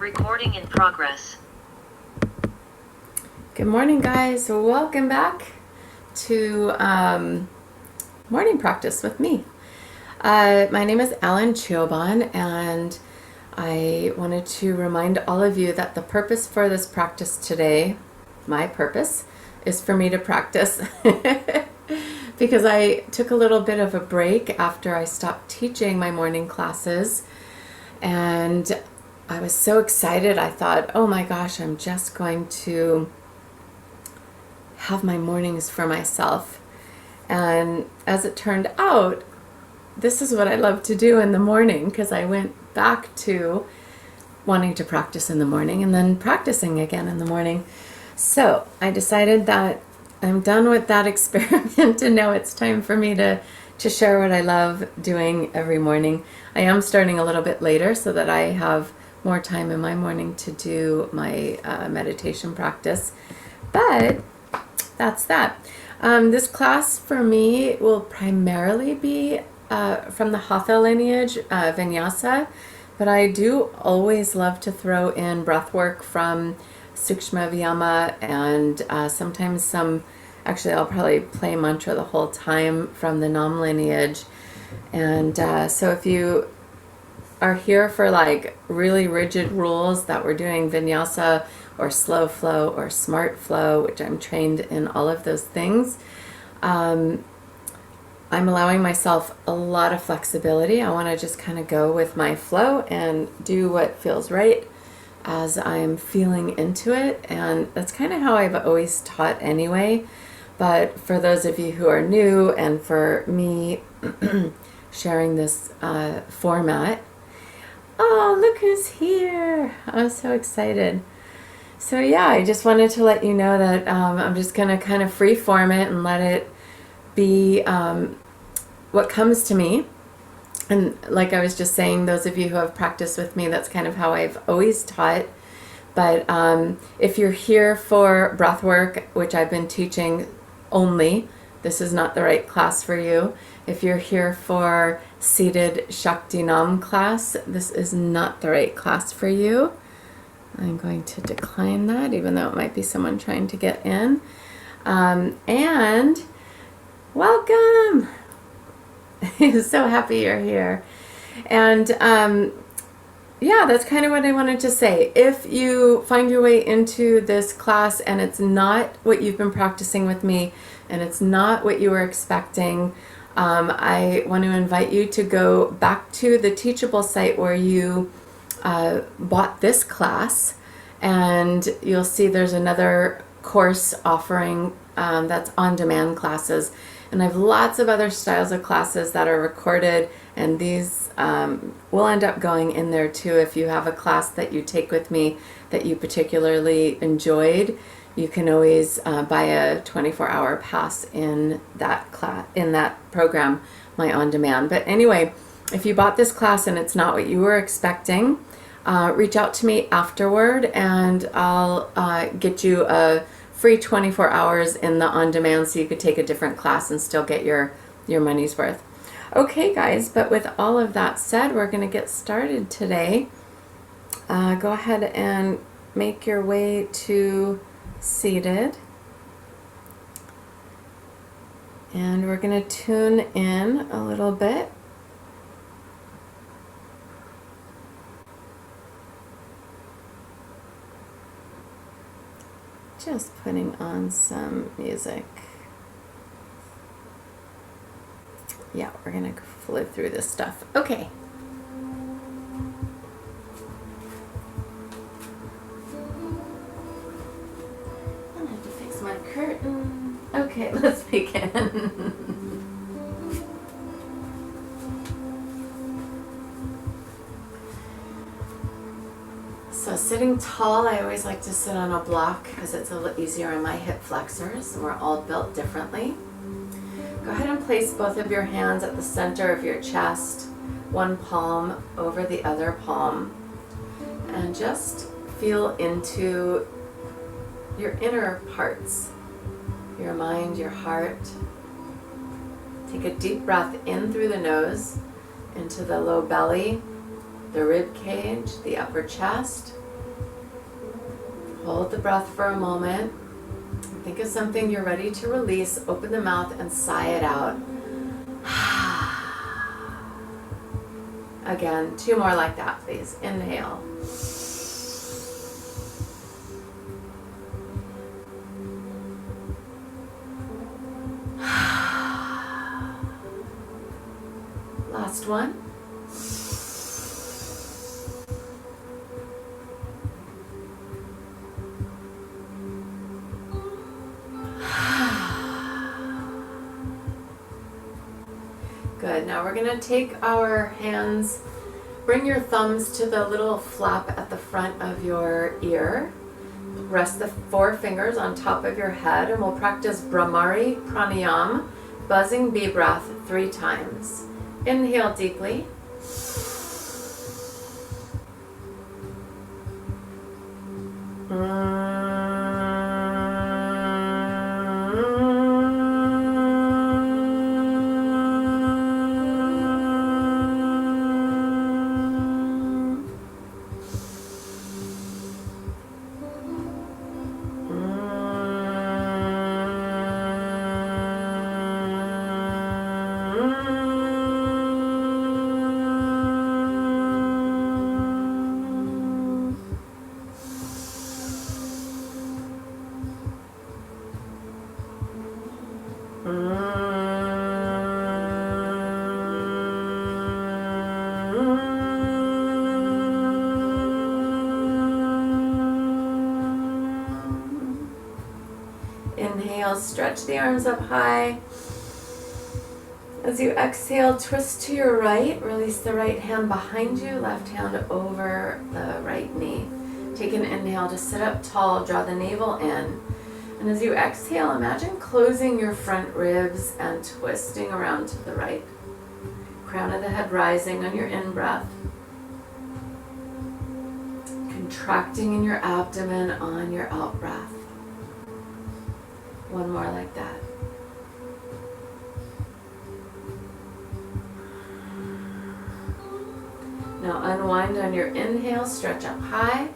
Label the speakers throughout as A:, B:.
A: Recording in progress.
B: Good morning, guys. Welcome back to morning practice with me. My name is Allyn Cioban, and I wanted to remind all of you that the purpose for this practice today, my purpose, is for me to practice because I took a little bit of a break after I stopped teaching my morning classes, and I was so excited. I thought, oh my gosh, I'm just going to have my mornings for myself. And as it turned out, this is what I love to do in the morning, because I went back to wanting to practice in the morning and then practicing again in the morning. So I decided that I'm done with that experiment and now it's time for me to share what I love doing every morning. I am starting a little bit later so that I have more time in my morning to do my meditation practice. But that's that. This class for me will primarily be from the Hatha lineage, Vinyasa, but I do always love to throw in breath work from Sukshma Vyama and sometimes some, actually I'll probably play mantra the whole time from the Nam lineage. And so if you are here for like really rigid rules that we're doing vinyasa or slow flow or smart flow, which I'm trained in all of those things, I'm allowing myself a lot of flexibility. I want to just kind of go with my flow and do what feels right as I'm feeling into it. And that's kind of how I've always taught anyway. But for those of you who are new and for me sharing this format, oh, look who's here. I'm so excited. So yeah, I just wanted to let you know that I'm just going to kind of free form it and let it be what comes to me. And like I was just saying, those of you who have practiced with me, that's kind of how I've always taught. But if you're here for breath work, which I've been teaching only, this is not the right class for you. If you're here for seated Shakti Nam class, this is not the right class for you. I'm going to decline that, even though it might be someone trying to get in. And welcome! So happy you're here. And yeah, that's kind of what I wanted to say. If you find your way into this class and it's not what you've been practicing with me and it's not what you were expecting, I want to invite you to go back to the Teachable site where you bought this class, and you'll see there's another course offering that's on-demand classes. And I have lots of other styles of classes that are recorded, and these will end up going in there too. If you have a class that you take with me that you particularly enjoyed, you can always buy a 24-hour pass in that class, in that program, my on-demand. But anyway, if you bought this class and it's not what you were expecting, reach out to me afterward, and I'll get you a free 24 hours in the on-demand so you could take a different class and still get your money's worth. Okay, guys, but with all of that said, we're going to get started today. Go ahead and make your way to seated. And we're going to tune in a little bit. Just putting on some music. Yeah, we're going to flow through this stuff. Okay. I have to fix my curtain. Okay, let's begin. So sitting tall, I always like to sit on a block because it's a little easier on my hip flexors. We're all built differently. Go ahead and place both of your hands at the center of your chest, one palm over the other palm, and just feel into your inner parts, your mind, your heart. Take a deep breath in through the nose, into the low belly, the rib cage, the upper chest, Hold the breath for a moment. Think of something you're ready to release. Open the mouth and sigh it out. Again, 2 more like that, please. Inhale. Last one. Good. Now we're going to take our hands, bring your thumbs to the little flap at the front of your ear. Rest the 4 fingers on top of your head, and we'll practice Brahmari Pranayam, buzzing bee breath 3 times. Inhale deeply. Inhale, stretch the arms up high. As you exhale, twist to your right. Release the right hand behind you, left hand over the right knee. Take an inhale to sit up tall, draw the navel in. And as you exhale, imagine closing your front ribs and twisting around to the right. Crown of the head rising on your in-breath. Contracting in your abdomen on your out-breath. One more like that. Now unwind on your inhale, stretch up high.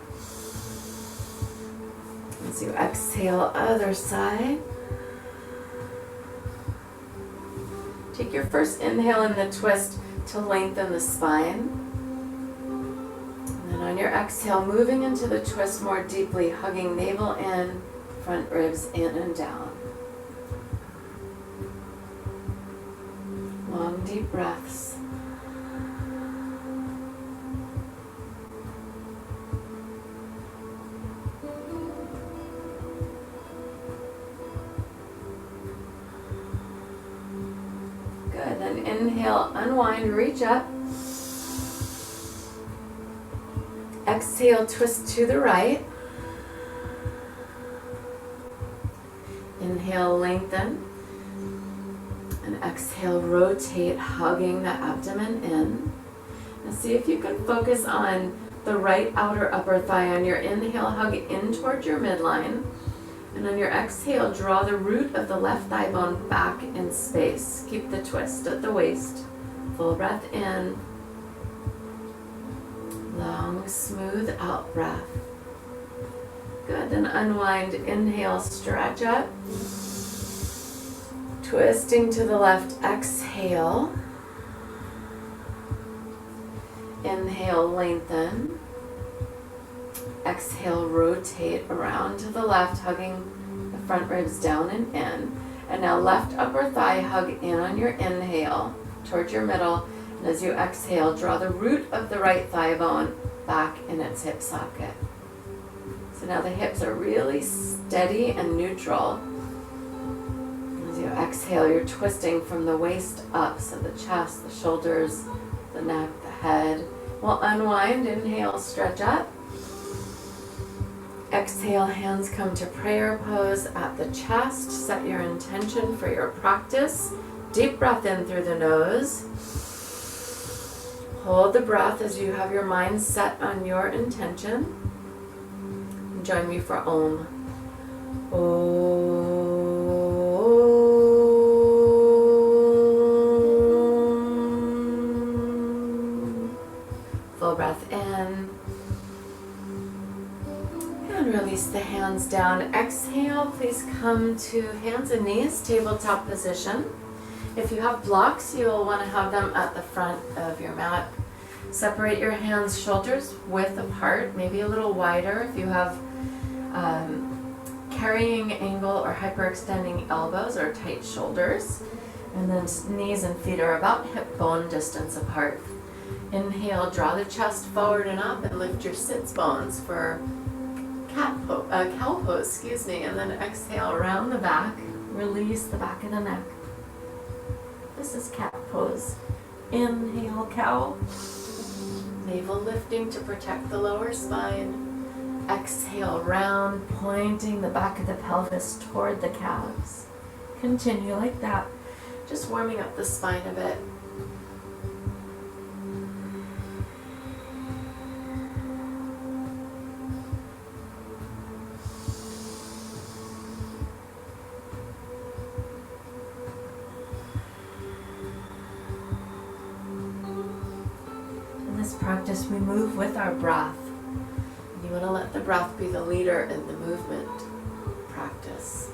B: As you exhale, other side. Take your first inhale in the twist to lengthen the spine. And then on your exhale, moving into the twist more deeply, hugging navel in, front ribs in and down. Long, deep breaths. Good, then inhale, unwind, reach up. Exhale, twist to the right. Inhale, lengthen. And exhale, rotate, hugging the abdomen in. And see if you can focus on the right outer upper thigh. On your inhale, hug in toward your midline. And on your exhale, draw the root of the left thigh bone back in space. Keep the twist at the waist. Full breath in. Long, smooth out breath. Good, then unwind, inhale, stretch up. Twisting to the left, exhale. Inhale, lengthen. Exhale, rotate around to the left, hugging the front ribs down and in. And now left upper thigh, hug in on your inhale towards your middle. And as you exhale, draw the root of the right thigh bone back in its hip socket. So now the hips are really steady and neutral. As you exhale, you're twisting from the waist up, so the chest, the shoulders, the neck, the head. We'll unwind, inhale, stretch up. Exhale, hands come to prayer pose at the chest. Set your intention for your practice. Deep breath in through the nose. Hold the breath as you have your mind set on your intention. And join me for Om. Om. Full breath in. And release the hands down. Exhale, please come to hands and knees, tabletop position. If you have blocks, you'll want to have them at the front of your mat. Separate your hands, shoulders width apart, maybe a little wider if you have carrying angle or hyperextending elbows or tight shoulders. And then knees and feet are about hip bone distance apart. Inhale, draw the chest forward and up and lift your sits bones for cow pose, and then exhale, round the back, release the back of the neck. This is cat pose. Inhale, cow. Navel lifting to protect the lower spine. Exhale, round, pointing the back of the pelvis toward the calves. Continue like that, just warming up the spine a bit. Practice, we move with our breath. And you want to let the breath be the leader in the movement practice.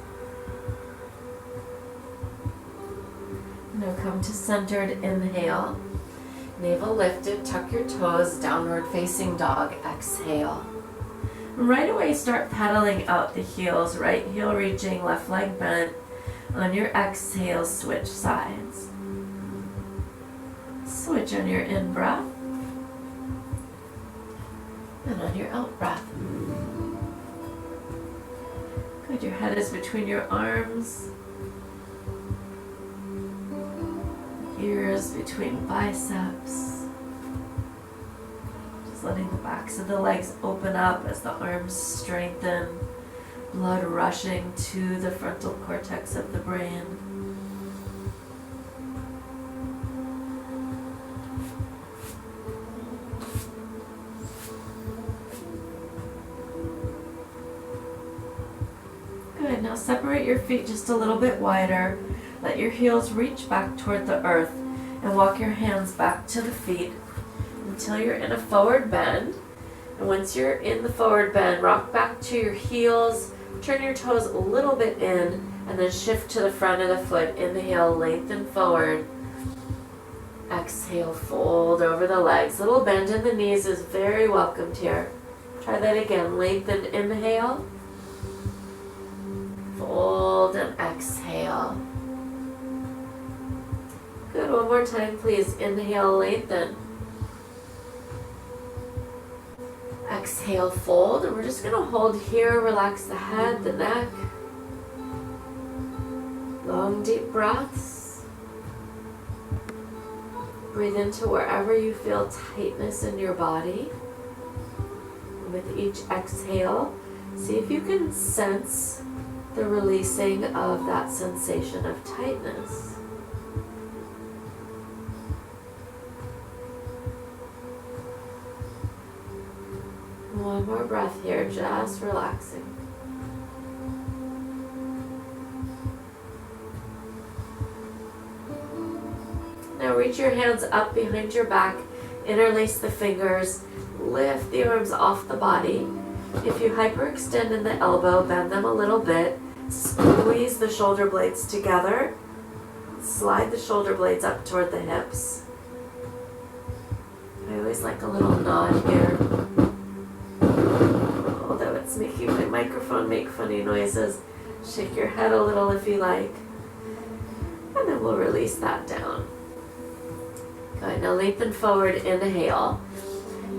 B: Now come to centered inhale. Navel lifted, tuck your toes, downward facing dog, exhale. Right away start pedaling out the heels, right heel reaching, left leg bent. On your exhale, switch sides. Switch on your in-breath. And on your out breath. Good, your head is between your arms. Ears between biceps. Just letting the backs of the legs open up as the arms strengthen. Blood rushing to the frontal cortex of the brain. Good, now separate your feet just a little bit wider. Let your heels reach back toward the earth and walk your hands back to the feet until you're in a forward bend. And once you're in the forward bend, rock back to your heels, turn your toes a little bit in, and then shift to the front of the foot. Inhale, lengthen forward. Exhale, fold over the legs. Little bend in the knees is very welcomed here. Try that again. Lengthen, inhale. Fold and exhale. Good, one more time please. Inhale, lengthen. Exhale, fold, and we're just going to hold here. Relax the head, the neck. Long, deep breaths. Breathe into wherever you feel tightness in your body. With each exhale, see if you can sense the releasing of that sensation of tightness. One more breath here, just relaxing. Now reach your hands up behind your back, interlace the fingers, lift the arms off the body. If you hyperextend in the elbow, bend them a little bit, squeeze the shoulder blades together, slide the shoulder blades up toward the hips. I always like a little nod here. Although it's making my microphone make funny noises. Shake your head a little if you like. And then we'll release that down. Good, now lengthen forward, inhale.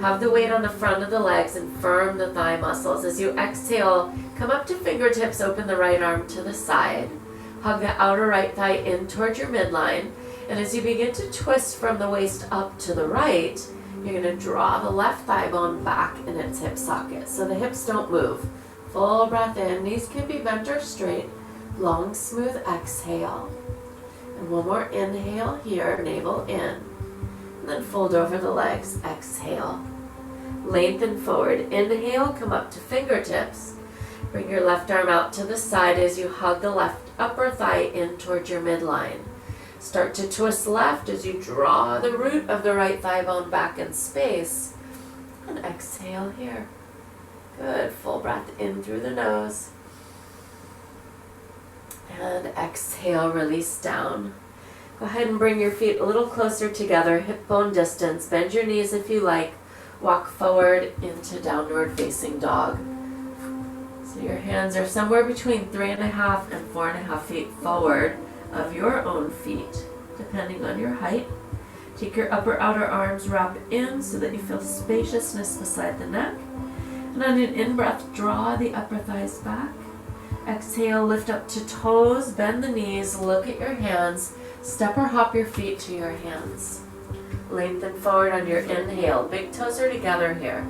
B: Have the weight on the front of the legs and firm the thigh muscles. As you exhale, come up to fingertips, open the right arm to the side. Hug the outer right thigh in towards your midline. And as you begin to twist from the waist up to the right, you're going to draw the left thigh bone back in its hip socket. So the hips don't move. Full breath in. Knees can be bent or straight. Long, smooth exhale. And one more inhale here, navel in. And then fold over the legs, exhale. Lengthen forward, inhale, come up to fingertips. Bring your left arm out to the side as you hug the left upper thigh in towards your midline. Start to twist left as you draw the root of the right thigh bone back in space. And exhale here. Good. Full breath in through the nose. And exhale, release down. Go ahead and bring your feet a little closer together, hip bone distance. Bend your knees if you like. Walk forward into downward facing dog. So your hands are somewhere between 3.5 and 4.5 feet forward of your own feet, depending on your height. Take your upper outer arms, wrap in so that you feel spaciousness beside the neck. And on an in-breath, draw the upper thighs back. Exhale, lift up to toes, bend the knees, look at your hands, step or hop your feet to your hands. Lengthen forward on your inhale. Big toes are together here.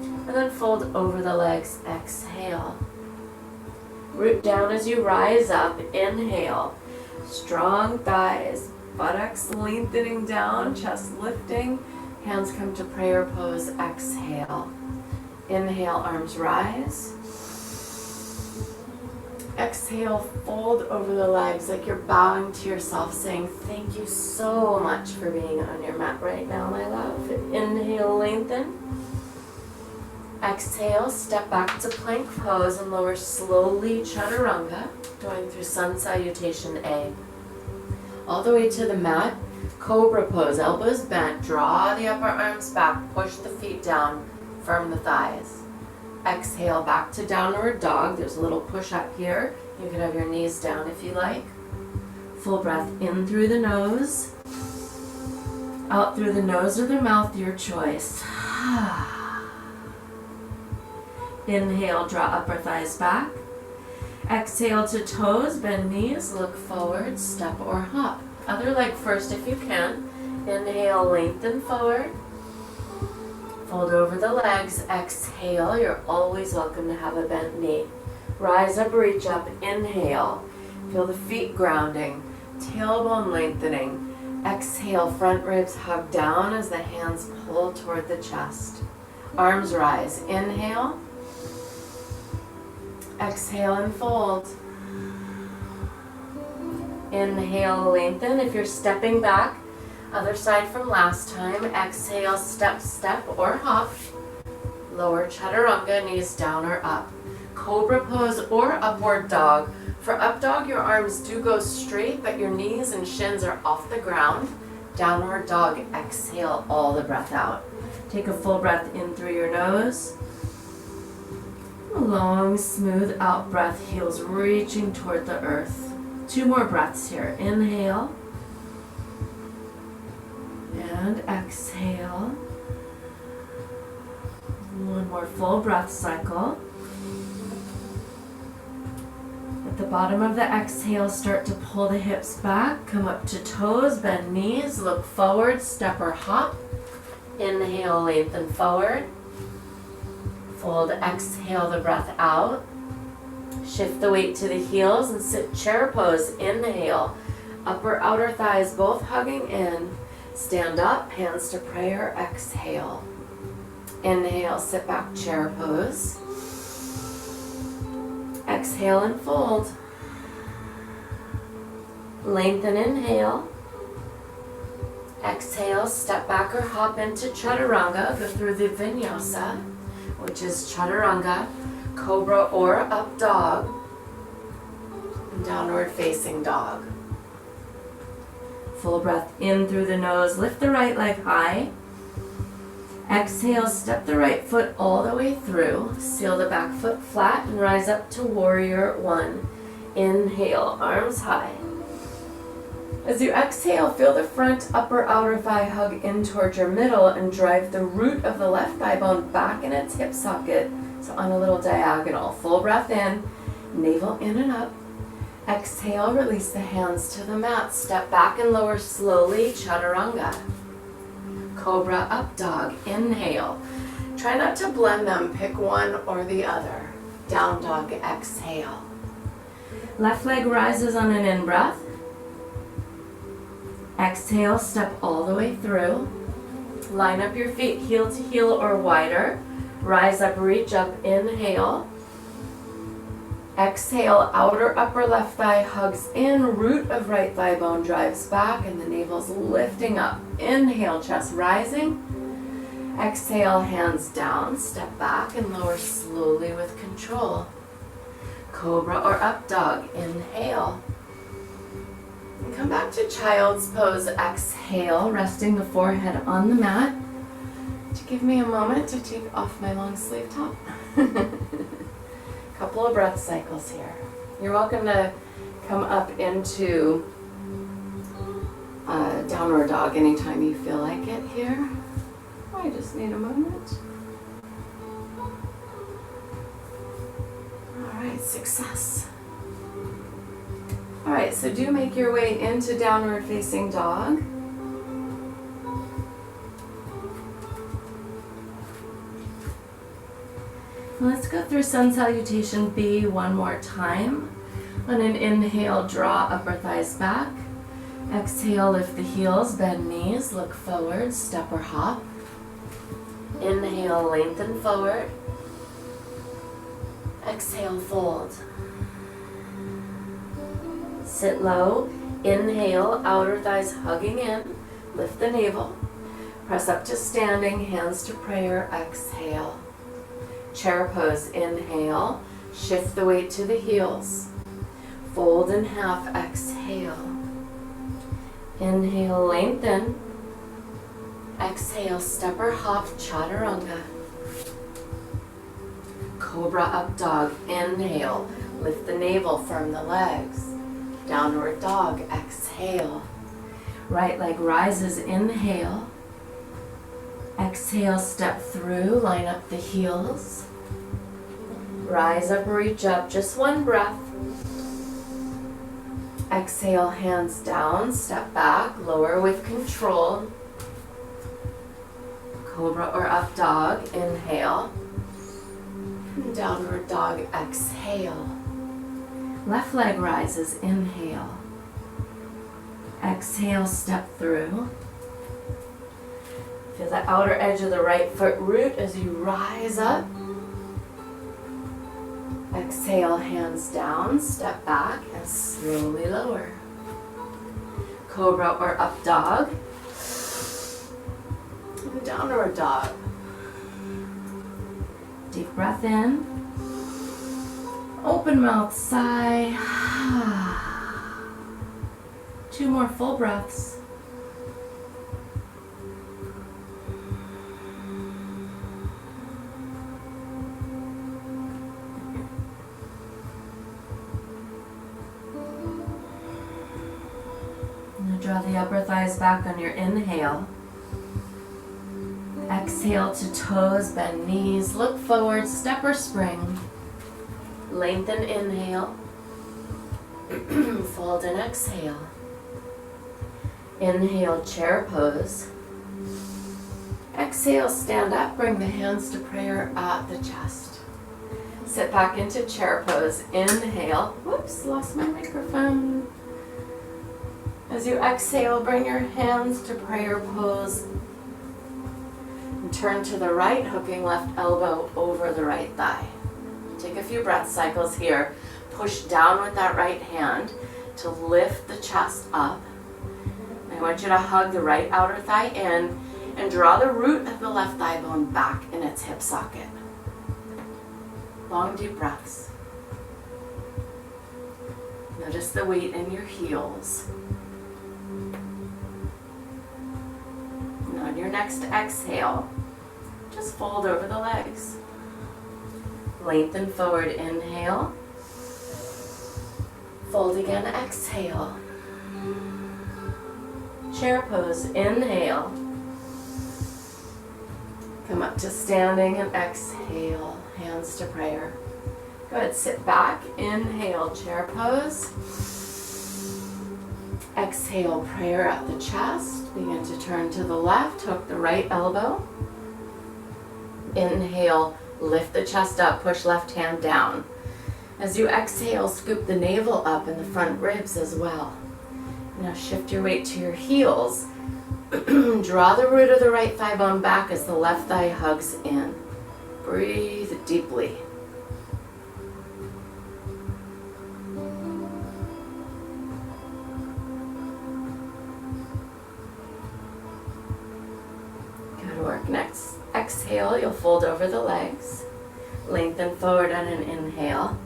B: And then fold over the legs. Exhale. Root down as you rise up. Inhale. Strong thighs. Buttocks lengthening down. Chest lifting. Hands come to prayer pose. Exhale. Inhale, arms rise. Exhale, fold over the legs like you're bowing to yourself, saying thank you so much for being on your mat right now, my love. Inhale, lengthen. Exhale, step back to plank pose and lower slowly, chaturanga, going through sun salutation A. All the way to the mat, cobra pose, elbows bent, draw the upper arms back, push the feet down, firm the thighs. Exhale, back to downward dog. There's a little push up here. You can have your knees down if you like. Full breath in through the nose. Out through the nose or the mouth, your choice. Inhale, draw upper thighs back. Exhale to toes, bend knees, look forward, step or hop. Other leg first if you can. Inhale, lengthen forward. Fold over the legs, exhale. You're always welcome to have a bent knee. Rise up, reach up, inhale. Feel the feet grounding, tailbone lengthening. Exhale, front ribs hug down as the hands pull toward the chest. Arms rise, inhale. Exhale and fold. Inhale, lengthen. If you're stepping back, other side from last time. Exhale, step, step or hop. Lower chaturanga, knees down or up. Cobra pose or upward dog. For up dog, your arms do go straight, but your knees and shins are off the ground. Downward dog, exhale all the breath out. Take a full breath in through your nose. A long, smooth out breath, heels reaching toward the earth. 2 more breaths here. Inhale. And exhale. 1 more full breath cycle. At the bottom of the exhale, start to pull the hips back. Come up to toes, bend knees, look forward, step or hop. Inhale, lengthen forward. Fold, exhale the breath out. Shift the weight to the heels and sit chair pose. Inhale. Upper outer thighs both hugging in. Stand up, hands to prayer, exhale. Inhale, sit back, chair pose. Exhale and fold. Lengthen, inhale. Exhale, step back or hop into chaturanga. Go through the vinyasa, which is chaturanga, cobra or up dog, and downward facing dog. Full breath in through the nose. Lift the right leg high. Exhale, step the right foot all the way through. Seal the back foot flat and rise up to warrior 1. Inhale, arms high. As you exhale, feel the front upper outer thigh hug in towards your middle and drive the root of the left thigh bone back in its hip socket. So on a little diagonal. Full breath in, navel in and up. Exhale, release the hands to the mat. Step back and lower slowly, chaturanga. Cobra, up dog, inhale. Try not to blend them, pick one or the other. Down dog, exhale. Left leg rises on an in-breath. Exhale, step all the way through. Line up your feet heel to heel or wider. Rise up, reach up, inhale. Exhale, outer upper left thigh hugs in, root of right thigh bone drives back, and the navel's lifting up. Inhale, chest rising. Exhale, hands down, step back and lower slowly with control. Cobra or up dog, inhale. And come back to child's pose, exhale, resting the forehead on the mat. To give me a moment to take off my long sleeve top. Couple of breath cycles here. You're welcome to come up into downward dog anytime you feel like it here. I just need a moment. All right, success. All right, so do make your way into downward facing dog. Let's go through sun salutation B one more time. On an inhale, draw upper thighs back. Exhale, lift the heels, bend knees, look forward, step or hop. Inhale, lengthen forward. Exhale, fold. Sit low. Inhale, outer thighs hugging in. Lift the navel. Press up to standing, hands to prayer. Exhale. Chair pose. Inhale. Shift the weight to the heels. Fold in half. Exhale. Inhale, lengthen. Exhale, step or hop, chaturanga. Cobra up dog, inhale. Lift the navel, firm the legs. Downward dog, exhale. Right leg rises, inhale. Exhale, step through, line up the heels. Rise up, reach up, just one breath. Exhale, hands down, step back, lower with control. Cobra or up dog, inhale. Downward dog, exhale. Left leg rises, inhale. Exhale, step through. Feel the outer edge of the right foot root as you rise up. Exhale, hands down, step back, and slowly lower. Cobra or up dog. And downward dog. Deep breath in. Open mouth, sigh. 2 more full breaths. Draw the upper thighs back on your inhale. Exhale to toes, bend knees, look forward, step or spring. Lengthen, inhale. Fold and exhale. Inhale, chair pose. Exhale, stand up, bring the hands to prayer at the chest. Sit back into chair pose. Inhale. Whoops, lost my microphone. As you exhale, bring your hands to prayer pose. And turn to the right, hooking left elbow over the right thigh. Take a few breath cycles here. Push down with that right hand to lift the chest up. I want you to hug the right outer thigh in and draw the root of the left thigh bone back in its hip socket. Long, deep breaths. Notice the weight in your heels. And on your next exhale, just fold over the legs. Lengthen forward, inhale. Fold again, exhale. Chair pose, inhale. Come up to standing and exhale, hands to prayer. Go ahead, sit back, inhale, chair pose. Exhale, prayer at the chest. Begin to turn to the left, hook the right elbow. Inhale, lift the chest up, push left hand down. As you exhale, scoop the navel up and the front ribs as well. Now shift your weight to your heels. Draw the root of the right thigh bone back as the left thigh hugs in. Breathe deeply. Good work. Next fold over the legs. Lengthen forward on an inhale.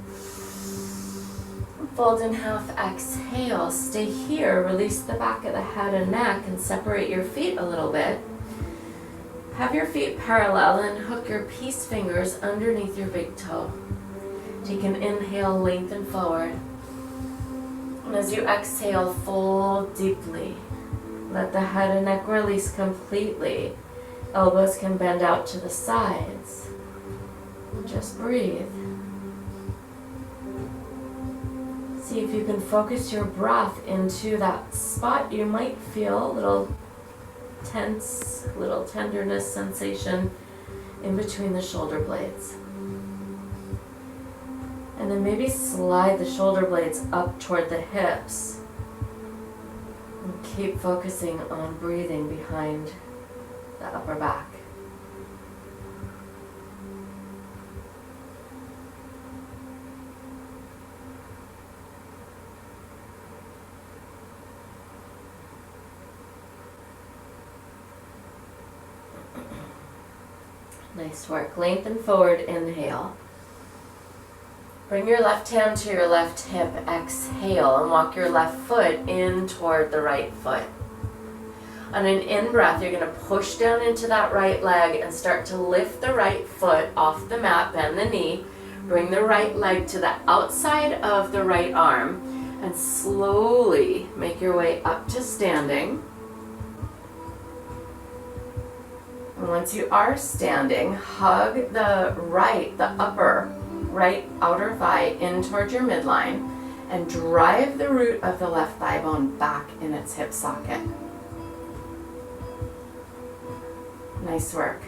B: Fold in half, exhale. Stay here, release the back of the head and neck and separate your feet a little bit. Have your feet parallel and hook your peace fingers underneath your big toe. Take an inhale, lengthen forward. And as you exhale, fold deeply. Let the head and neck release completely. Elbows can bend out to the sides. And just breathe. See if you can focus your breath into that spot. You might feel a little tense, little tenderness sensation in between the shoulder blades. And then maybe slide the shoulder blades up toward the hips. And keep focusing on breathing behind the upper back. Nice work. Lengthen forward, inhale. Bring your left hand to your left hip, exhale, and walk your left foot in toward the right foot. On an in-breath, you're going to push down into that right leg and start to lift the right foot off the mat, bend the knee, bring the right leg to the outside of the right arm, and slowly make your way up to standing. And once you are standing, hug the upper right outer thigh in towards your midline and drive the root of the left thigh bone back in its hip socket. Nice work.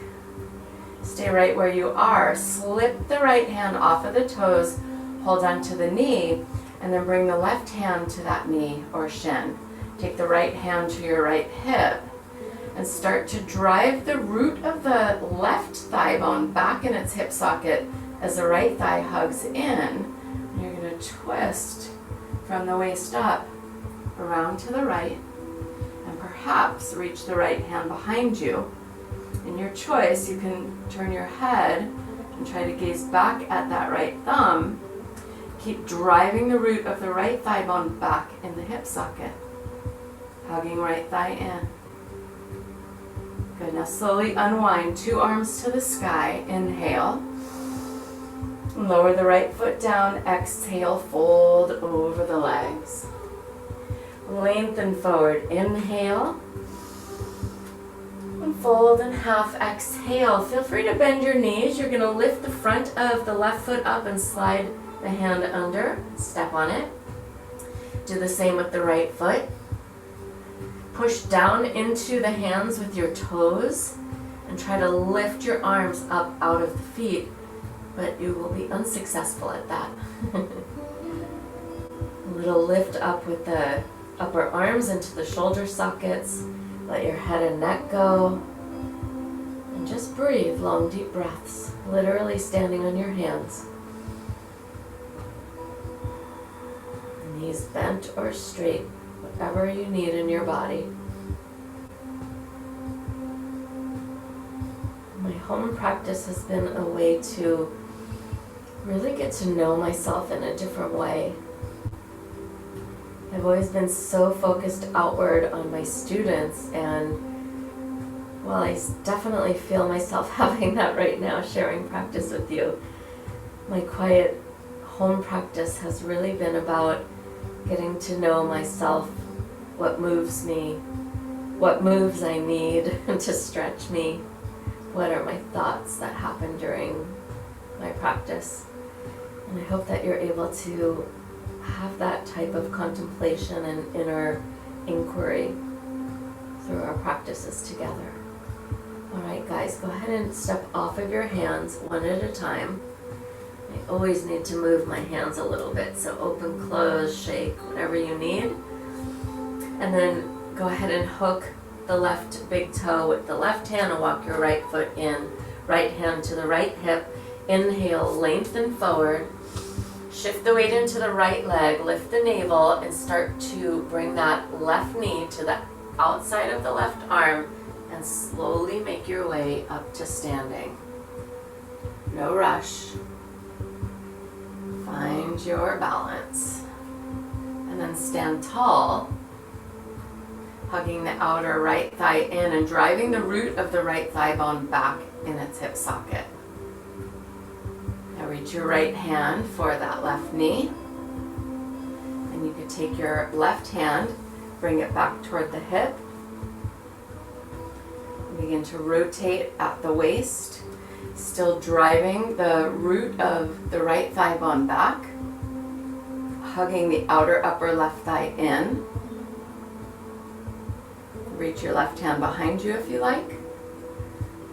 B: Stay right where you are. Slip the right hand off of the toes, hold onto the knee, and then bring the left hand to that knee or shin. Take the right hand to your right hip and start to drive the root of the left thigh bone back in its hip socket as the right thigh hugs in. And you're going to twist from the waist up around to the right and perhaps reach the right hand behind you. In your choice, you can turn your head and try to gaze back at that right thumb. Keep driving the root of the right thigh bone back in the hip socket. Hugging right thigh in. Good, now slowly unwind, two arms to the sky, inhale. Lower the right foot down, exhale, fold over the legs. Lengthen forward, inhale. And fold in half, exhale. Feel free to bend your knees. You're going to lift the front of the left foot up and slide the hand under, step on it. Do the same with the right foot. Push down into the hands with your toes and try to lift your arms up out of the feet, but you will be unsuccessful at that. A little lift up with the upper arms into the shoulder sockets. Let your head and neck go. And just breathe long, deep breaths, literally standing on your hands. Knees bent or straight, whatever you need in your body. My home practice has been a way to really get to know myself in a different way. I've always been so focused outward on my students, and while I definitely feel myself having that right now, sharing practice with you, my quiet home practice has really been about getting to know myself, what moves me, what moves I need to stretch me, what are my thoughts that happen during my practice. And I hope that you're able to have that type of contemplation and inner inquiry through our practices together. All right, guys, go ahead and step off of your hands one at a time. I always need to move my hands a little bit, so open, close, shake, whatever you need. And then go ahead and hook the left big toe with the left hand and walk your right foot in. Right hand to the right hip. Inhale, lengthen forward. Shift the weight into the right leg, lift the navel, and start to bring that left knee to the outside of the left arm and slowly make your way up to standing. No rush. Find your balance. And then stand tall, hugging the outer right thigh in and driving the root of the right thigh bone back in its hip socket. Now reach your right hand for that left knee. And you could take your left hand, bring it back toward the hip. Begin to rotate at the waist, still driving the root of the right thigh bone back, hugging the outer upper left thigh in. Reach your left hand behind you if you like.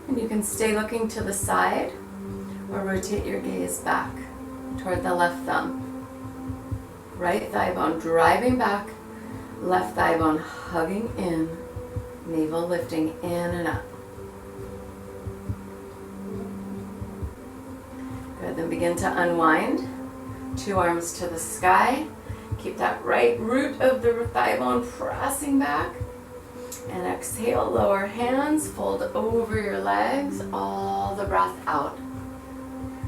B: And you can stay looking to the side or rotate your gaze back toward the left thumb. Right thigh bone driving back, left thigh bone hugging in, navel lifting in and up. Good, then begin to unwind. 2 arms to the sky. Keep that right root of the thigh bone pressing back. And exhale, lower hands, fold over your legs, all the breath out.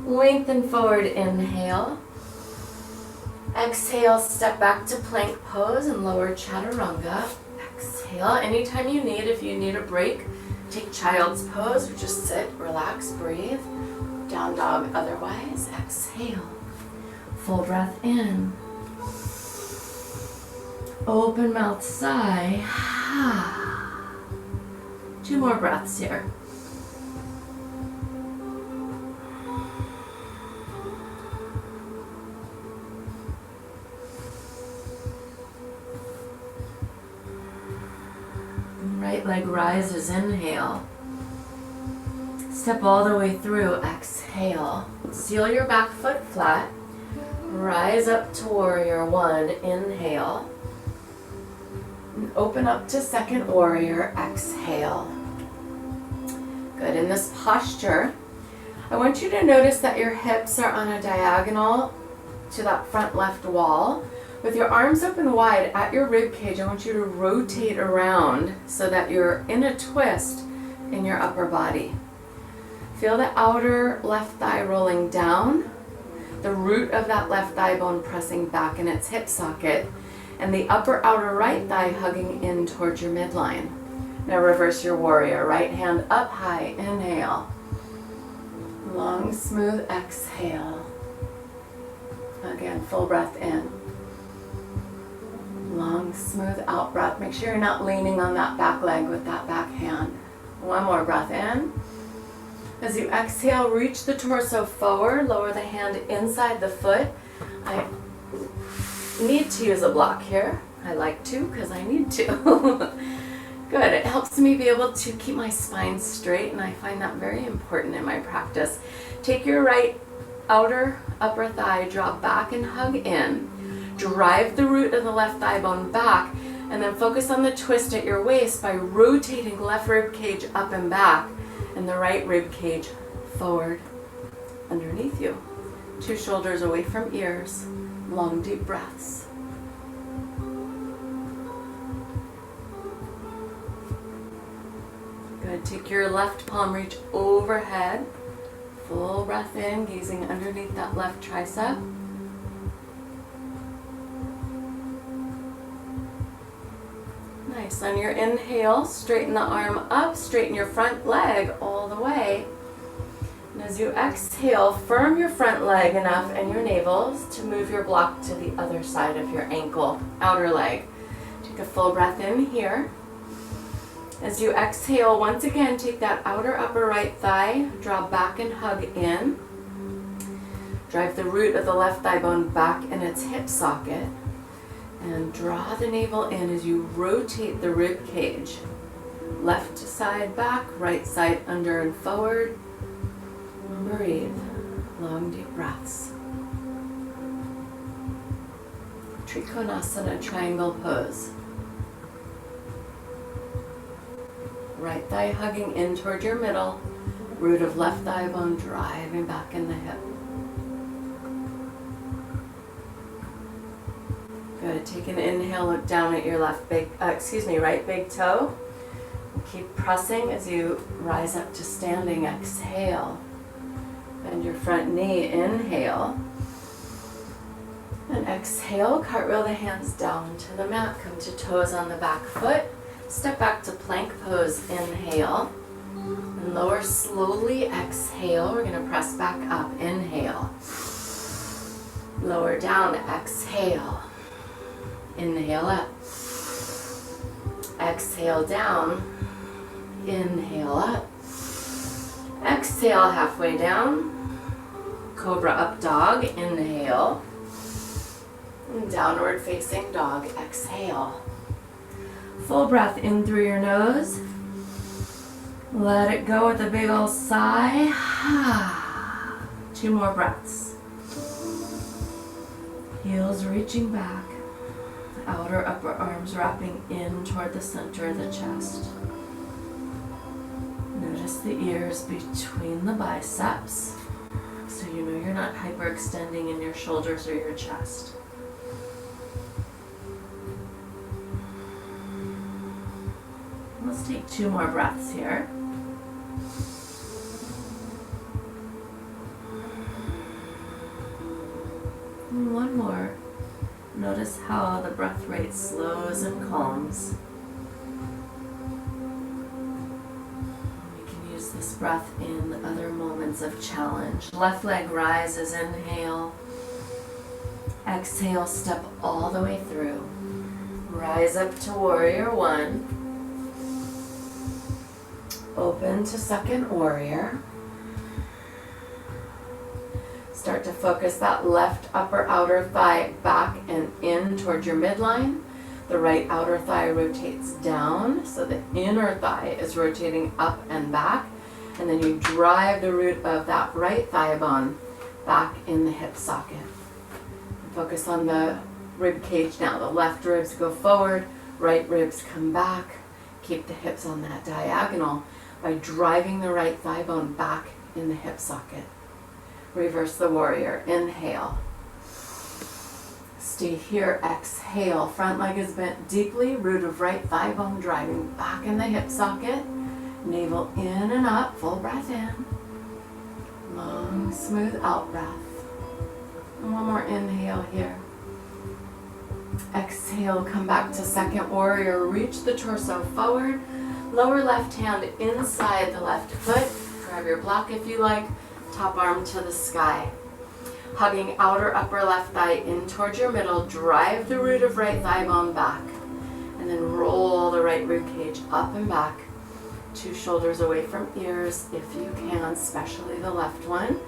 B: Lengthen forward, inhale. Exhale, step back to plank pose and lower chaturanga. Exhale, anytime you need, if you need a break, take child's pose or just sit, relax, breathe. Down dog otherwise. Exhale. Full breath in. Open mouth, sigh. 2 more breaths here. Right leg rises, inhale. Step all the way through, exhale. Seal your back foot flat. Rise up to warrior 1, inhale. And open up to second warrior, exhale. Good, in this posture, I want you to notice that your hips are on a diagonal to that front left wall. With your arms open wide at your rib cage, I want you to rotate around so that you're in a twist in your upper body. Feel the outer left thigh rolling down, the root of that left thigh bone pressing back in its hip socket, and the upper outer right thigh hugging in towards your midline. Now reverse your warrior. Right hand up high, inhale. Long, smooth exhale. Again, full breath in. Long, smooth out breath. Make sure you're not leaning on that back leg with that back hand. 1 more breath in. As you exhale, reach the torso forward, lower the hand inside the foot. I need to use a block here. I like to because I need to. Good, it helps me be able to keep my spine straight, and I find that very important in my practice. Take your right outer upper thigh, draw back and hug in. Drive the root of the left thigh bone back, and then focus on the twist at your waist by rotating left rib cage up and back, and the right rib cage forward underneath you. 2 shoulders away from ears. Long, deep breaths. Good. Take your left palm, reach overhead. Full breath in, gazing underneath that left tricep. Nice. On your inhale, straighten the arm up, straighten your front leg all the way. And as you exhale, firm your front leg enough and your navels to move your block to the other side of your ankle, outer leg. Take a full breath in here. As you exhale, once again, take that outer upper right thigh, draw back and hug in. Drive the root of the left thigh bone back in its hip socket. And draw the navel in as you rotate the rib cage. Left side back, right side under and forward. Breathe. Long, deep breaths. Trikonasana, triangle pose. Right thigh hugging in toward your middle. Root of left thigh bone driving back in the hip. Good. Take an inhale, look down at your right big toe. And keep pressing as you rise up to standing. Exhale. Bend your front knee, inhale. And exhale, cartwheel the hands down to the mat. Come to toes on the back foot. Step back to plank pose, inhale. And lower slowly, exhale. We're going to press back up, inhale. Lower down, exhale. Inhale up. Exhale down. Inhale up. Exhale halfway down. Cobra up dog, inhale. Downward facing dog, exhale. Full breath in through your nose. Let it go with a big ol' sigh. 2 more breaths. Heels reaching back. Outer upper arms wrapping in toward the center of the chest. Notice the ears between the biceps, so you know you're not hyperextending in your shoulders or your chest. Let's take 2 more breaths here. And 1 more. Notice how the breath rate slows and calms. We can use this breath in other moments of challenge. Left leg rises, inhale. Exhale, step all the way through. Rise up to warrior 1. Open to second warrior. Start to focus that left upper outer thigh back and in toward your midline. The right outer thigh rotates down, so the inner thigh is rotating up and back. And then you drive the root of that right thigh bone back in the hip socket. Focus on the rib cage now. The left ribs go forward, right ribs come back. Keep the hips on that diagonal by driving the right thigh bone back in the hip socket. Reverse the warrior. Inhale. Stay here. Exhale. Front leg is bent deeply. Root of right thigh bone driving back in the hip socket. Navel in and up. Full breath in. Long, smooth out breath. And 1 more inhale here. Exhale. Come back to second warrior. Reach the torso forward. Lower left hand inside the left foot. Grab your block if you like. Top arm to the sky. Hugging outer upper left thigh in towards your middle. Drive the root of right thigh bone back. And then roll the right rib cage up and back. 2 shoulders away from ears if you can, especially the left one.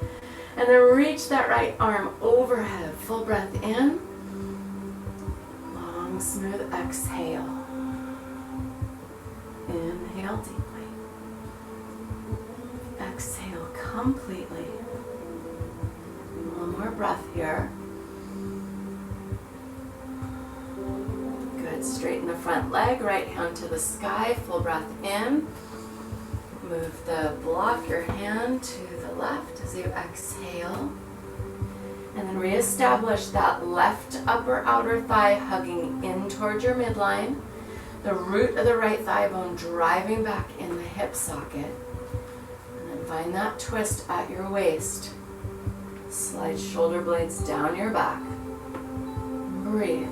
B: And then reach that right arm overhead. Full breath in. Long, smooth exhale. Inhale deeply. Exhale completely. 1 more breath here. Good. Straighten the front leg. Right hand to the sky. Full breath in. Move the block, your hand to the left as you exhale. And then reestablish that left upper outer thigh hugging in towards your midline. The root of the right thigh bone driving back in the hip socket. And then find that twist at your waist. Slide shoulder blades down your back. Breathe.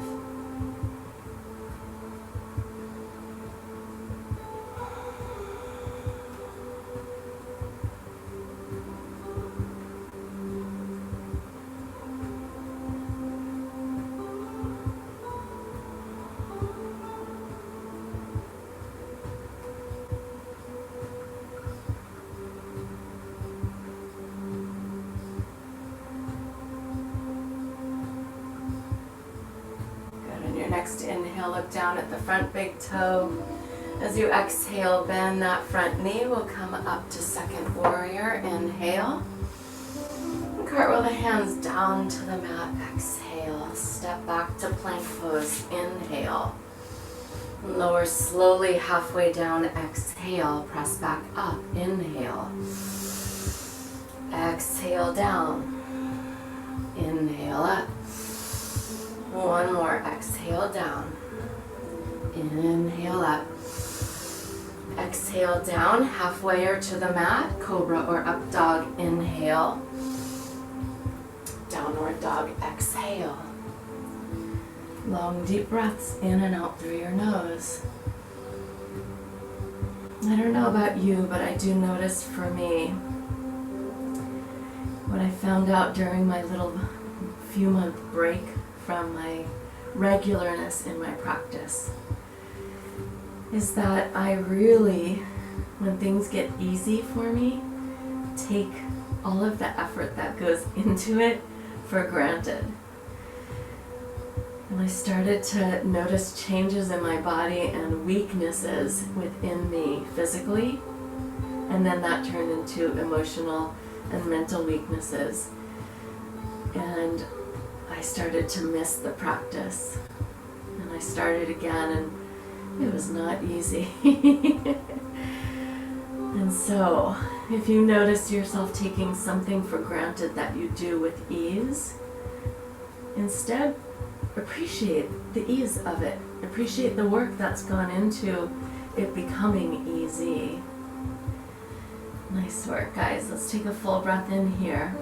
B: Next inhale, look down at the front big toe. As you exhale, bend that front knee. We'll come up to second warrior. Inhale. And cartwheel the hands down to the mat. Exhale. Step back to plank pose. Inhale. Lower slowly halfway down. Exhale. Press back up. Inhale. Exhale down. Inhale up. 1 more. Exhale down. Inhale up. Exhale down, halfway or to the mat, cobra or up dog. Inhale. downward dog. Exhale. Long, deep breaths in and out through your nose. I don't know about you, but I do notice for me, what I found out during my little few-month break from my regularness in my practice is that I really, when things get easy for me, take all of the effort that goes into it for granted. And I started to notice changes in my body and weaknesses within me physically, and then that turned into emotional and mental weaknesses. And I started to miss the practice. And I started again, and it was not easy. And so, if you notice yourself taking something for granted that you do with ease, instead appreciate the ease of it. Appreciate the work that's gone into it becoming easy. Nice work, guys. Let's take a full breath in here.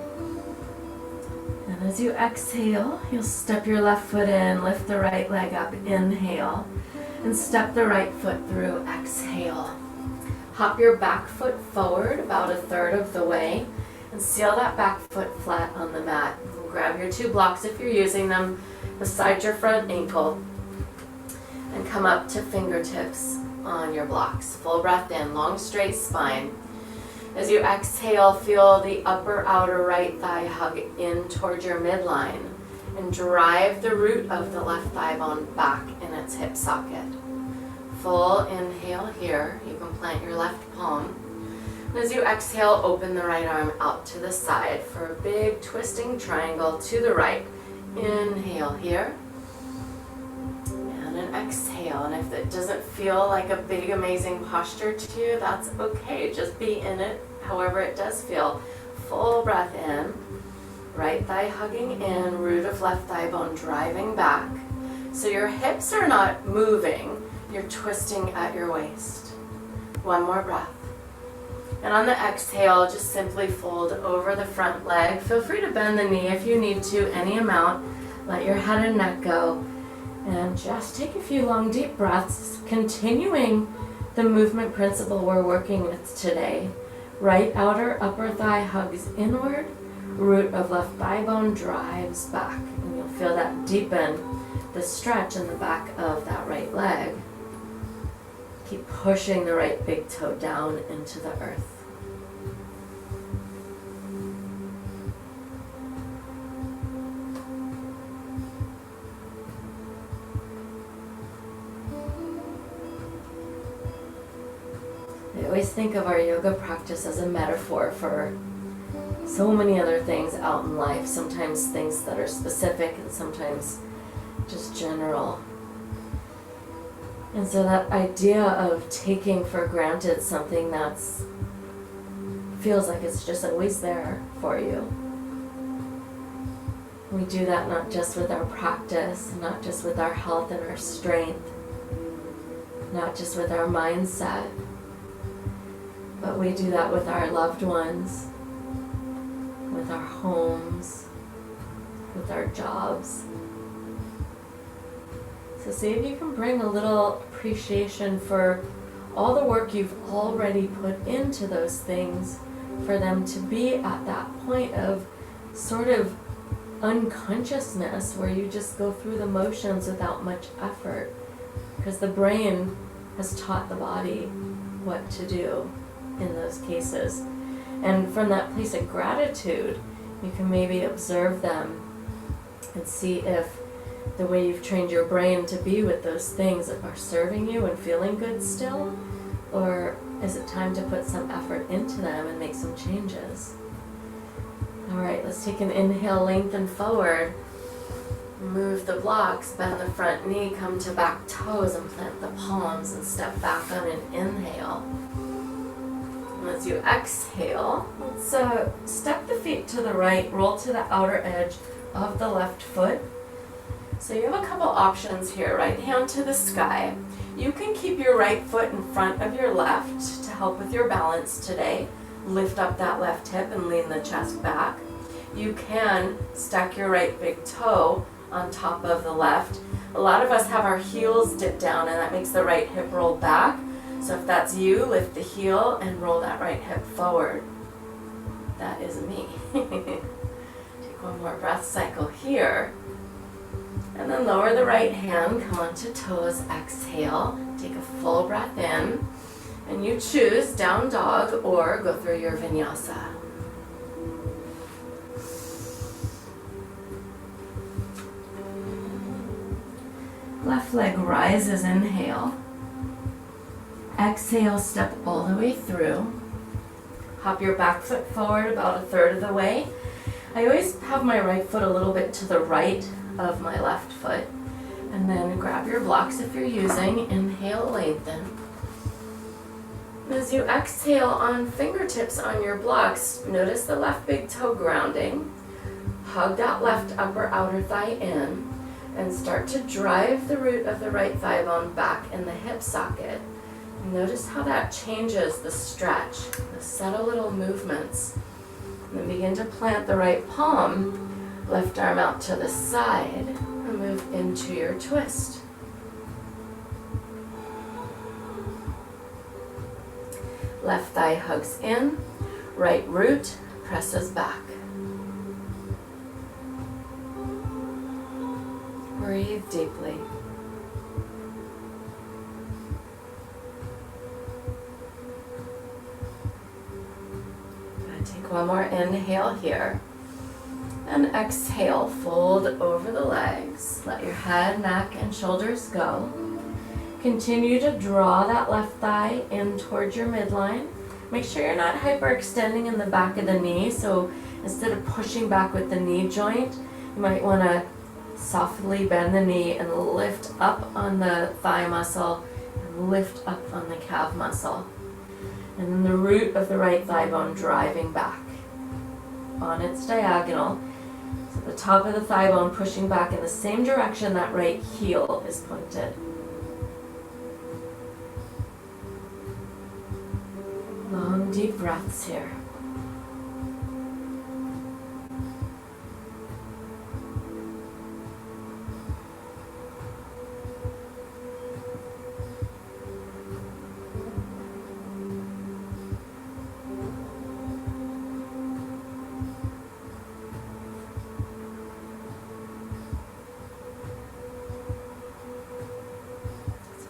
B: And as you exhale, you'll step your left foot in, lift the right leg up, inhale, and step the right foot through, exhale. Hop your back foot forward about a third of the way, and seal that back foot flat on the mat. Grab your two blocks if you're using them beside your front ankle, and come up to fingertips on your blocks. Full breath in, long straight spine. As you exhale, feel the upper outer right thigh hug in toward your midline and drive the root of the left thigh bone back in its hip socket. Full inhale here. You can plant your left palm. And as you exhale, open the right arm out to the side for a big twisting triangle to the right. Inhale here. And an exhale. And if it doesn't feel like a big, amazing posture to you, that's okay. Just be in it however it does feel. Full breath in. Right thigh hugging in, root of left thigh bone driving back. So your hips are not moving. You're twisting at your waist. One more breath. And on the exhale, just simply fold over the front leg. Feel free to bend the knee if you need to, any amount. Let your head and neck go. And just take a few long, deep breaths, continuing the movement principle we're working with today. Right outer upper thigh hugs inward. Root of left thigh bone drives back. And you'll feel that deepen the stretch in the back of that right leg. Keep pushing the right big toe down into the earth. I always think of our yoga practice as a metaphor for so many other things out in life, sometimes things that are specific and sometimes just general. And so that idea of taking for granted something that's feels like it's just always there for you. We do that not just with our practice, not just with our health and our strength, not just with our mindset, but we do that with our loved ones, with our homes, with our jobs. So see if you can bring a little appreciation for all the work you've already put into those things for them to be at that point of sort of unconsciousness where you just go through the motions without much effort, because the brain has taught the body what to do in those cases. And from that place of gratitude, you can maybe observe them and see if the way you've trained your brain to be with those things are serving you and feeling good still, or is it time to put some effort into them and make some changes? All right, let's take an inhale, lengthen forward, move the blocks, bend the front knee, come to back toes and plant the palms and step back on an inhale. And as you exhale, let's step the feet to the right, roll to the outer edge of the left foot. So you have a couple options here. Right hand to the sky. You can keep your right foot in front of your left to help with your balance today. Lift up that left hip and lean the chest back. you can stack your right big toe on top of the left. A lot of us have our heels dip down, and that makes the right hip roll back. So if that's you, lift the heel and roll that right hip forward. That is me. Take one more breath cycle here. And then lower the right hand, come onto toes, exhale. Take a full breath in. And you choose down dog or go through your vinyasa. Left leg rises, inhale. Exhale, step all the way through. Hop your back foot forward about a third of the way. I always have my right foot a little bit to the right of my left foot. And then grab your blocks if you're using. Inhale, lengthen. As you exhale on fingertips on your blocks, notice the left big toe grounding. Hug that left upper outer thigh in. And start to drive the root of the right thigh bone back in the hip socket. Notice how that changes the stretch, the subtle little movements. And then begin to plant the right palm, left arm out to the side, and move into your twist. Left thigh hugs in, right root presses back. Breathe deeply. Take one more inhale here. And exhale, fold over the legs. Let your head, neck, and shoulders go. Continue to draw that left thigh in towards your midline. Make sure you're not hyperextending in the back of the knee. So instead of pushing back with the knee joint, you might want to softly bend the knee and lift up on the thigh muscle and lift up on the calf muscle. And then the root of the right thigh bone driving back on its diagonal. So the top of the thigh bone pushing back in the same direction that right heel is pointed. Long, deep breaths here.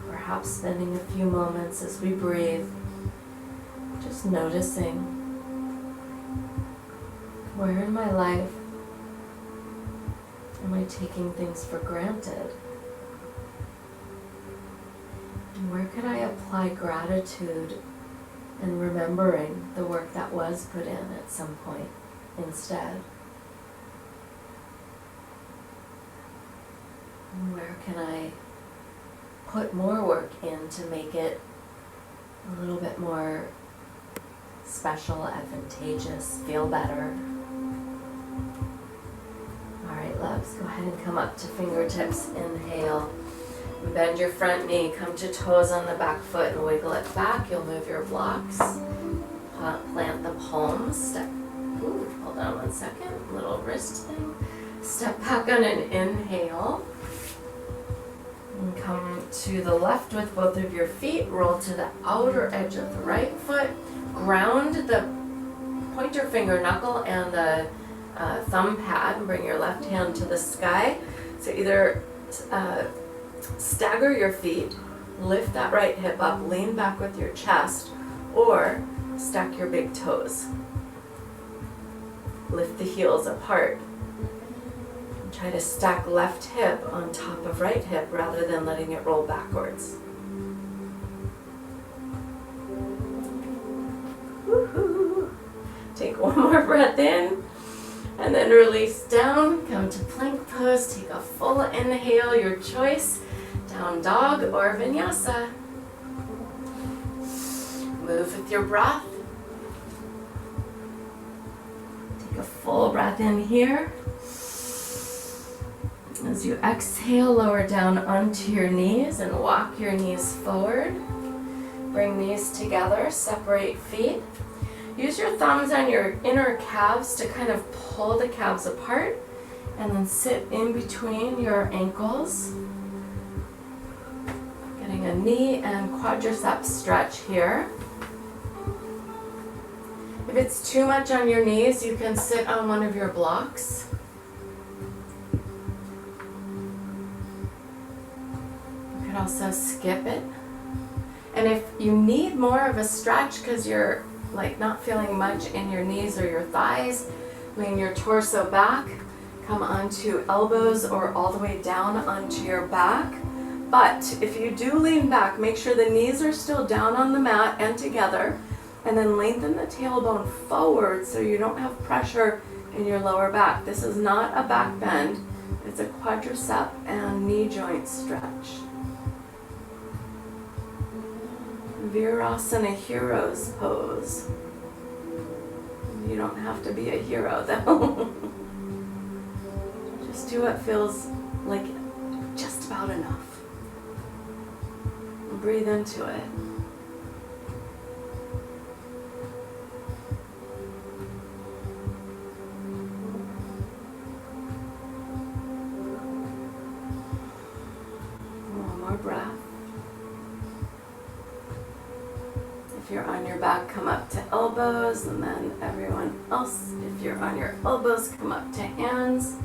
B: Perhaps spending a few moments as we breathe, just noticing where in my life am I taking things for granted? And where could I apply gratitude and remembering the work that was put in at some point instead? And where can I put more work in to make it a little bit more special, advantageous, feel better? All right, loves, go ahead and come up to fingertips. Inhale. Bend your front knee, come to toes on the back foot and wiggle it back. You'll move your blocks. Plant the palms. Step. Ooh, hold on one second. Little wrist thing. Step back on an inhale. And come to the left with both of your feet. Roll to the outer edge of the right foot. Ground the pointer finger knuckle and the thumb pad. And bring your left hand to the sky. So either stagger your feet, lift that right hip up, lean back with your chest, or stack your big toes. Lift the heels apart. Try to stack left hip on top of right hip rather than letting it roll backwards. Woohoo! Take one more breath in and then release down. Come to plank pose. Take a full inhale, your choice. Down dog or vinyasa. Move with your breath. Take a full breath in here. As you exhale, lower down onto your knees and walk your knees forward. Bring knees together, separate feet. use your thumbs on your inner calves to kind of pull the calves apart, and then sit in between your ankles. Getting a knee and quadricep stretch here. If it's too much on your knees, you can sit on one of your blocks. You could also skip it. And if you need more of a stretch because you're like not feeling much in your knees or your thighs, lean your torso back, come onto elbows or all the way down onto your back. But if you do lean back, make sure the knees are still down on the mat and together, and then lengthen the tailbone forward so you don't have pressure in your lower back. This is not a back bend, it's a quadricep and knee joint stretch. Virasana hero's pose. You don't have to be a hero though. Just do what feels like just about enough. Breathe into it. One more breath. If you're on your back, come up to elbows, and then everyone else, if you're on your elbows, come up to hands.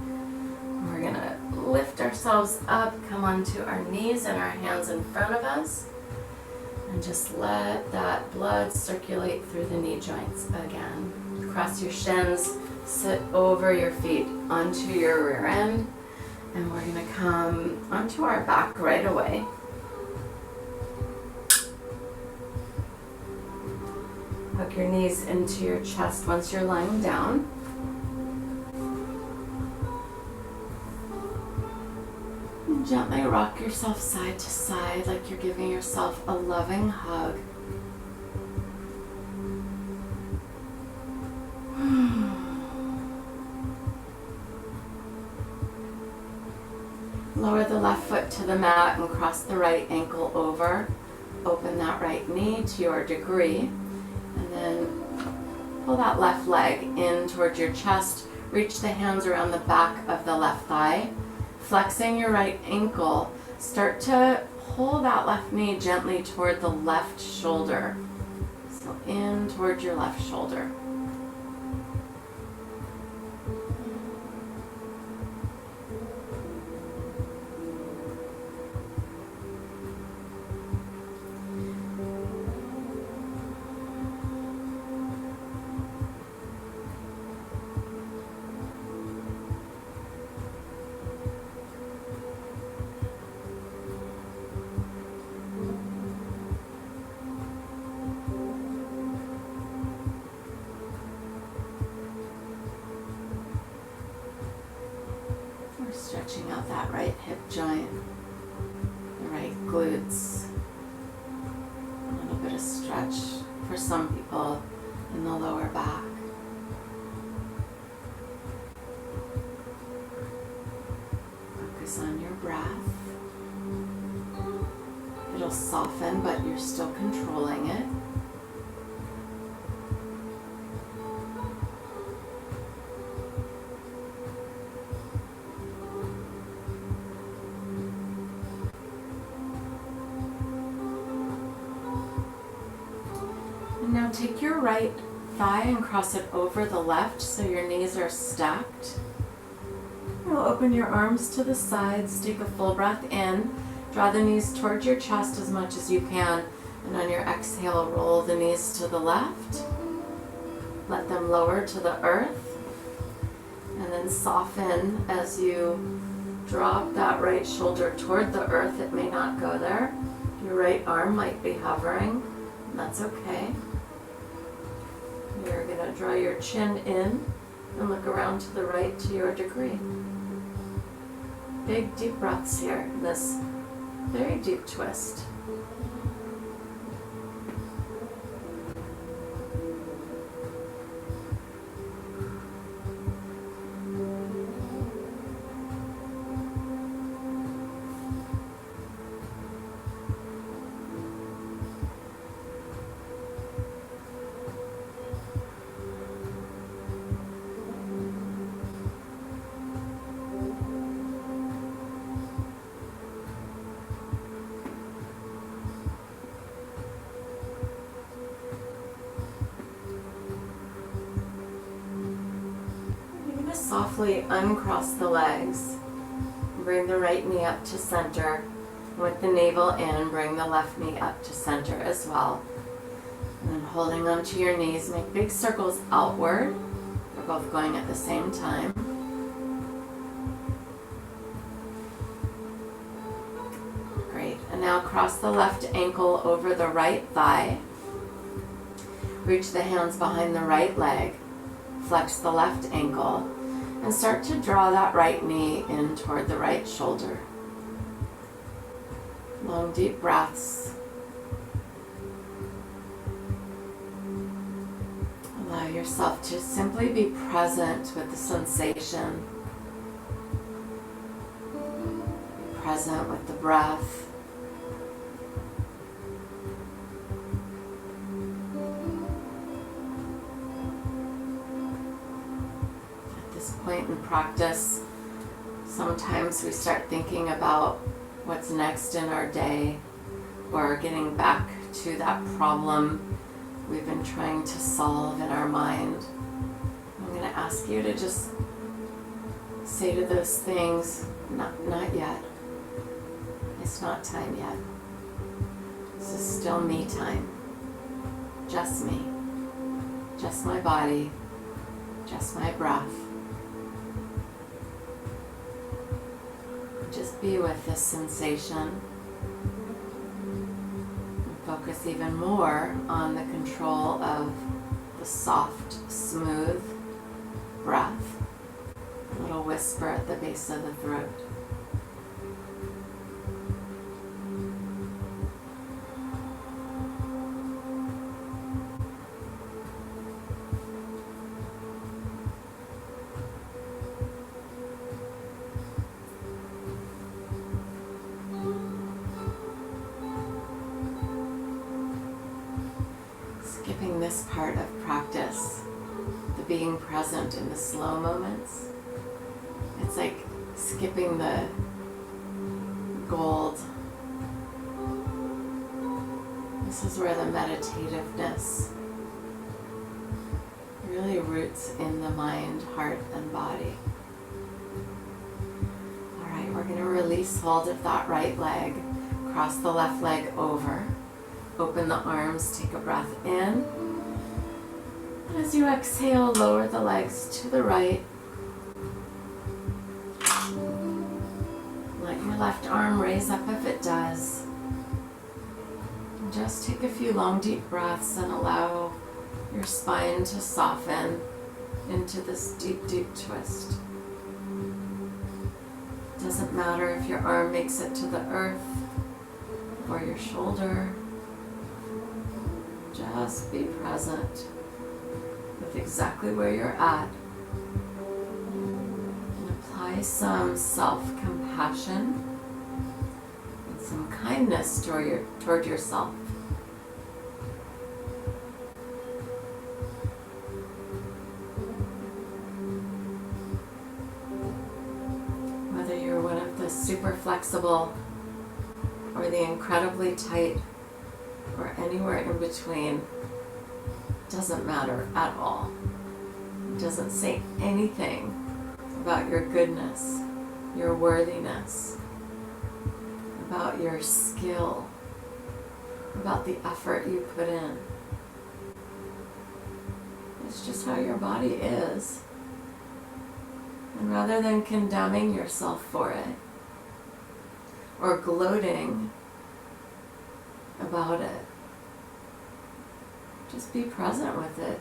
B: We're gonna lift ourselves up, come onto our knees and our hands in front of us, and just let that blood circulate through the knee joints again. Cross your shins, sit over your feet onto your rear end, and we're gonna come onto our back right away. Hook your knees into your chest once you're lying down. Gently rock yourself side to side like you're giving yourself a loving hug. Lower the left foot to the mat and cross the right ankle over. Open that right knee to your degree. And then pull that left leg in towards your chest. Reach the hands around the back of the left thigh. Flexing your right ankle, start to pull that left knee gently toward the left shoulder. So in toward your left shoulder. Stretching out that right hip joint, the right glutes, a little bit of stretch for some people in the lower back. Focus on your breath. It'll soften, but you're still controlling it. Now take your right thigh and cross it over the left so your knees are stacked. You'll open your arms to the sides, take a full breath in, draw the knees towards your chest as much as you can, and on your exhale, roll the knees to the left. Let them lower to the earth, and then soften as you drop that right shoulder toward the earth. It may not go there. Your right arm might be hovering, and that's okay. You're going to draw your chin in and look around to the right to your degree. Big deep breaths here in this very deep twist. softly uncross the legs. Bring the right knee up to center. With the navel in, bring the left knee up to center as well. And then holding onto your knees, make big circles outward. They're both going at the same time. Great. And now cross the left ankle over the right thigh. Reach the hands behind the right leg. Flex the left ankle. And start to draw that right knee in toward the right shoulder. Long, deep breaths. Allow yourself to simply be present with the sensation. Be present with the breath. At this point in practice, sometimes we start thinking about what's next in our day, or getting back to that problem we've been trying to solve in our mind. I'm going to ask you to just say to those things, not yet. It's not time yet. This is still me time. Just me. Just my body. Just my breath. Just be with this sensation. Focus even more on the control of the soft, smooth breath. A little whisper at the base of the throat. Skipping this part of practice, the being present in the slow moments, it's like skipping the gold. This is where the meditativeness really roots in the mind, heart, and body. All right, we're going to release hold of that right leg, cross the left leg over. Open the arms, take a breath in. And as you exhale, lower the legs to the right. Let your left arm raise up if it does. And just take a few long, deep breaths and allow your spine to soften into this deep, deep twist. Doesn't matter if your arm makes it to the earth or your shoulder. Just be present with exactly where you're at. And apply some self-compassion and some kindness toward yourself. Whether you're one of the super flexible or the incredibly tight, or anywhere in between, doesn't matter at all. It doesn't say anything about your goodness, your worthiness, about your skill, about the effort you put in. It's just how your body is. And rather than condemning yourself for it, or gloating about it, just be present with it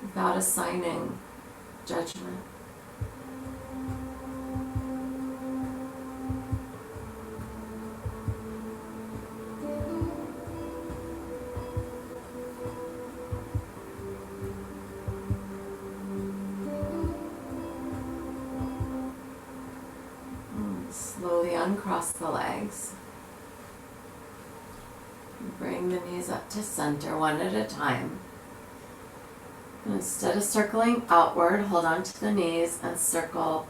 B: without assigning judgment. Slowly uncross the legs. Bring the knees up to center one at a time. And instead of circling outward, hold on to the knees and circle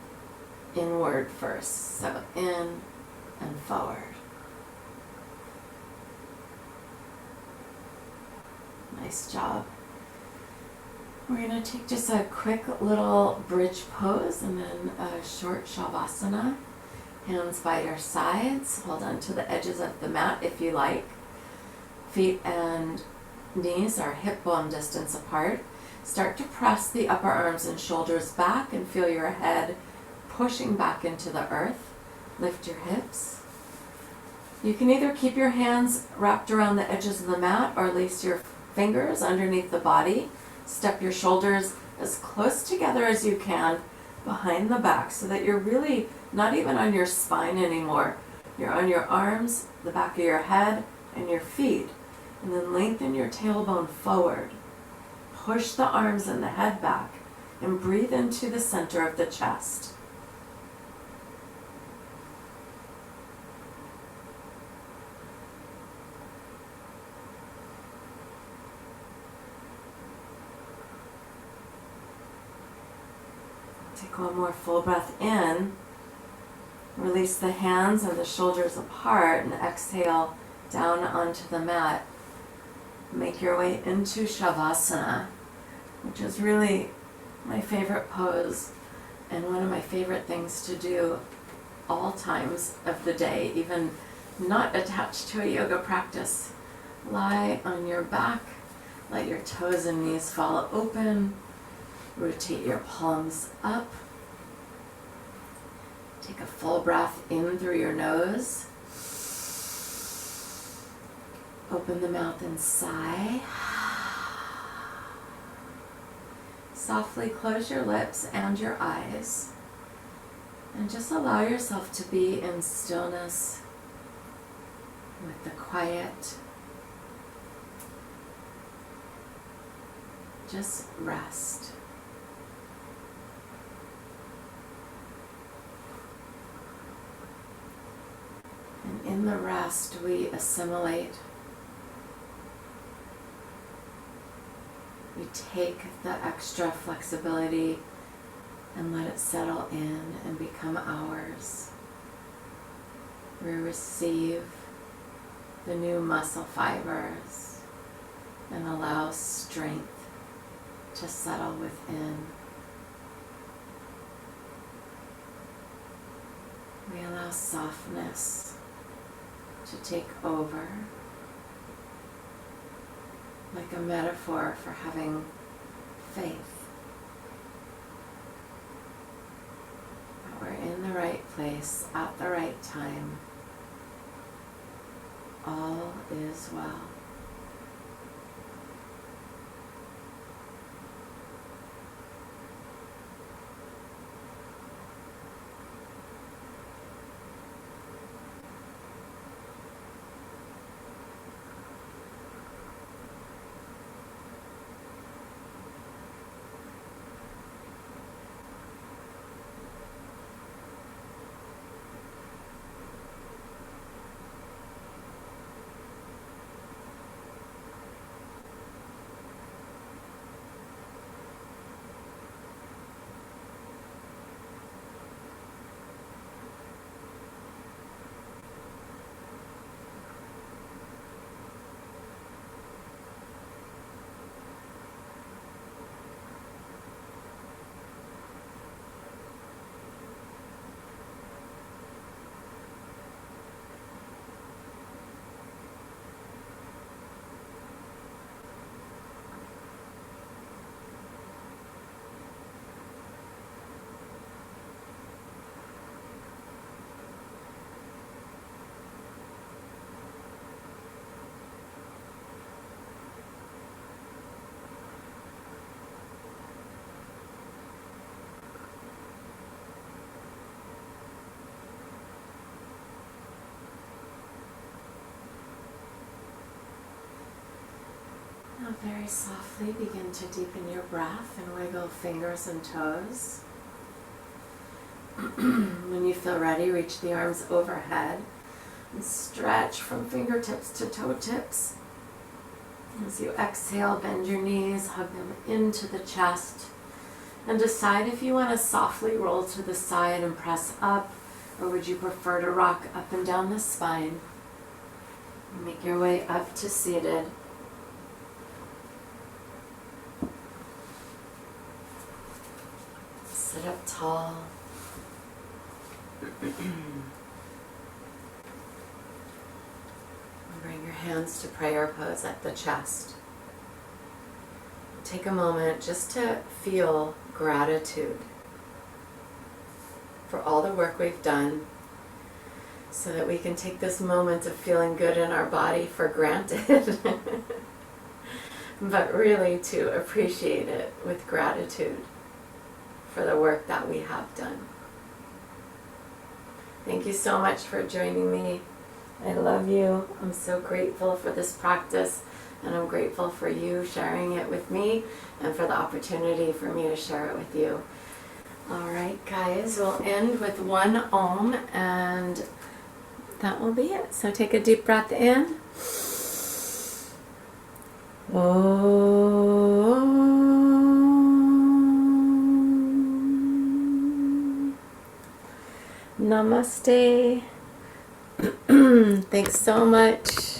B: inward first. So in and forward. Nice job. We're going to take just a quick little bridge pose and then a short Shavasana. Hands by your sides. Hold on to the edges of the mat if you like. Feet and knees are hip bone distance apart. Start to press the upper arms and shoulders back and feel your head pushing back into the earth. Lift your hips. You can either keep your hands wrapped around the edges of the mat or lace your fingers underneath the body. Step your shoulders as close together as you can behind the back so that you're really not even on your spine anymore. You're on your arms, the back of your head, and your feet. And then lengthen your tailbone forward. Push the arms and the head back and breathe into the center of the chest. Take one more full breath in. Release the hands and the shoulders apart and exhale down onto the mat. Make your way into Shavasana, which is really my favorite pose and one of my favorite things to do all times of the day, even not attached to a yoga practice. Lie on your back, let your toes and knees fall open, rotate your palms up. Take a full breath in through your nose. Open the mouth and sigh. Softly close your lips and your eyes. And just allow yourself to be in stillness with the quiet. Just rest. And in the rest, we assimilate. We take the extra flexibility and let it settle in and become ours. We receive the new muscle fibers and allow strength to settle within. We allow softness to take over, like a metaphor for having faith that we're in the right place at the right time. All is well. Now very softly begin to deepen your breath and wiggle fingers and toes. When you feel ready, reach the arms overhead and stretch from fingertips to toe tips. As you exhale, bend your knees, hug them into the chest, and decide if you want to softly roll to the side and press up, or would you prefer to rock up and down the spine. Make your way up to seated. Sit up tall. Bring your hands to prayer pose at the chest. Take a moment just to feel gratitude for all the work we've done, so that we can take this moment of feeling good in our body for granted, but really to appreciate it with gratitude for the work that we have done. Thank you so much for joining me. I love you. I'm so grateful for this practice, and I'm grateful for you sharing it with me and for the opportunity for me to share it with you. All right, guys, we'll end with one Om, and that will be it. So take a deep breath in. Om. Namaste. Thanks so much.